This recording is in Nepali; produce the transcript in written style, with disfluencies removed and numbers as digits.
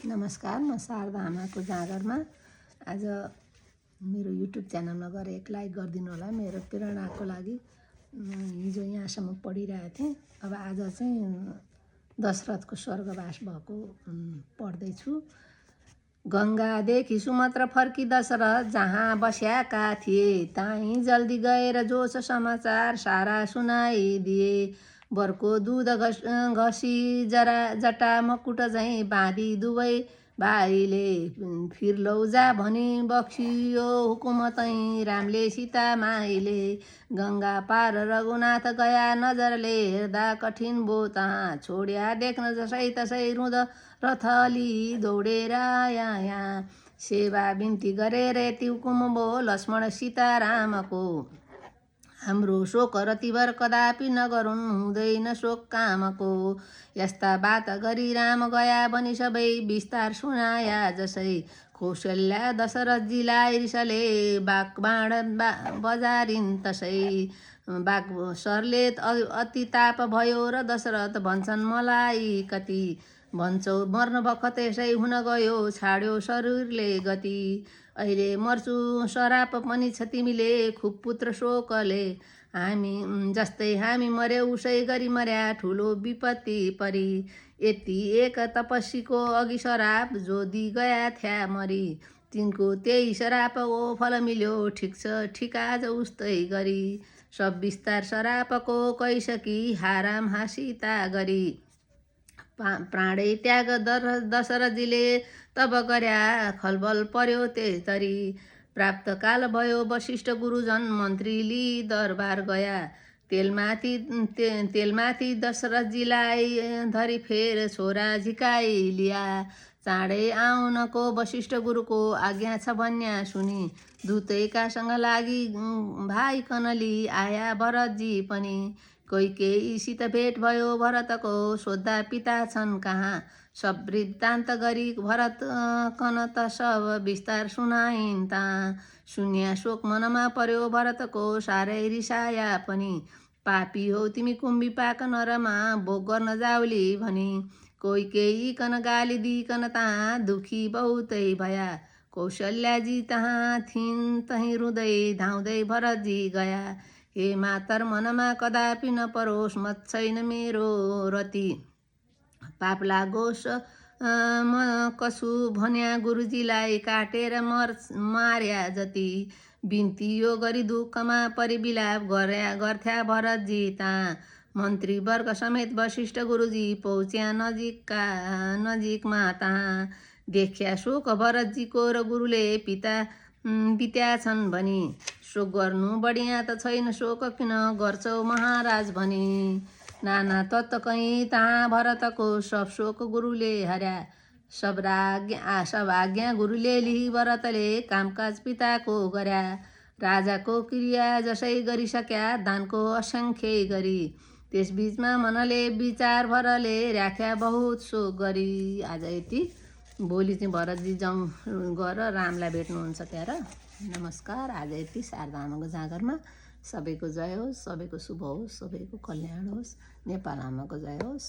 नमस्कार, म शारदा आमाको जाँगरमा आज मेरो युट्युब च्यानलमा गएर एक लाइक गरिदिनु होला। मेरो प्रेरणाको लागि हिजो यहाँसम्म पढिरहेको थिएँ। अब आज चाहिँ दशरथको स्वर्गवास भएको पढ्दैछु। गङ्गादेखि सुमत्र फर्की दशरथ जहाँ बस्याका थिए, ताहीँ जल्दी गएर जोस समाचार सारा सुनाइदिए। बरको दुध घसी जटा मकुट झैँ बाँधी दुवै भाइले, फिरलौ जा भनी बक्सियो हुकुम तैँ रामले सीता माइले। गङ्गा पार रघुनाथ गया नजरले, हेर्दा कठिन बो तहाँ छोड्या देख्न जसै तसै रुँद रथली दौडेर आया। सेवा बिन्ती गरेर यति हुकुम बो लक्ष्मण सीता रामको, हाम्रो शोक रतिभर कदापि नगरुन्, हुँदैन शोक कामको। यस्ता बात गरी राम गया बनी सबै विस्तार सुनाया जसै। कौशल्या दशरथजीलाई रिसले बाण बजारिन् तसै। बाघसरले अति ताप भयो र दशरथ भन्छन् मलाई कति, भन्छौ मर्न बखत यसै हुन गयो छाड्यो शरीरले गति। अहिले मर्छु सराप पनि छ तिमीले खुब पुत्र शोकले, हामी जस्तै हामी मर्यौ उसै गरी मर्या ठुलो विपत्ति परी। यति एक तपस्वीको अघि सराप जोदी गया थ्या मरी, तिनको त्यही सराप ओ फल मिल्यो ठिक छ ठिक आज उस्तै गरी। सब विस्तार सरापको कैसकी हाराम हासिता गरी, प्राणै त्याग दशरथजीले तब गर्या खलबल पर्यो त्यही तरी। प्राप्त काल भयो वशिष्ठ गुरुजन मन्त्री लि दरबार गया, तेलमाथि दशरथजीलाई धरी फेर छोरा झिकाइ लिया। चाँडै आउनको वशिष्ठ गुरुको आज्ञा छ भन्या सुनि, दूतैकासँग लागि भाइ कनली आया भरतजी पनि। कैकेयीसित भेट भयो भरतको, सोद्धा पिता छन् कहाँ, सब वृत्तान्त गरी भरत कन त सब विस्तार सुनाइन् ता। सुन्या शोक मनमा पर्यो भरतको, साह्रै रिसाया पनि, पापी हौ तिमी कुम्भी पाक नरमा भोग गर्न जाउली भनी। कैकेयी कन गाली दिकन तहाँ दुखी बहुतै भया, कौशल्याजी तहाँ थिइन् तहीँ रुँदै धाउँदै भरतजी गया। हे मातर मनमा कदापि नपरोस्, मत छैन मेरो रति, पाप लागोस् म कसु भन्या गुरुजीलाई काटेर मार्या जति। बिन्ती यो गरी दुःखमा परि विलाप गर्थ्या भरतजी ता। मन्त्रीवर्ग समेत वशिष्ठ गुरुजी पहुँच्या नजिकमा तहाँ। देख्या शोक भरतजीको र गुरुले पिता बित्या छन् भनी, शोक गर्नु बढिया त छैन शोक किन गर्छौ महाराज भनी। नाना तत्त्व कहीँ तहाँ भरतको, सब शोक गुरुले हर्या। सब आज्ञा गुरुले लिही भरतले, कामकाज पिताको गर्या। राजाको क्रिया जसै गरिसक्या, दानको असङ्ख्यै गरी। त्यसबीचमा मनले विचार भरले राख्या बहुत शोक गरी। आज यति, भोलि चाहिँ भरतजी जाउँ गएर रामलाई भेट्नुहुन्छ त्यहाँ र। नमस्कार, आज यति शारदा आमाको जाँगरमा। सबैको जय होस्, सबैको शुभ होस्, सबैको कल्याण होस्। नेपाल आमाको जय होस्।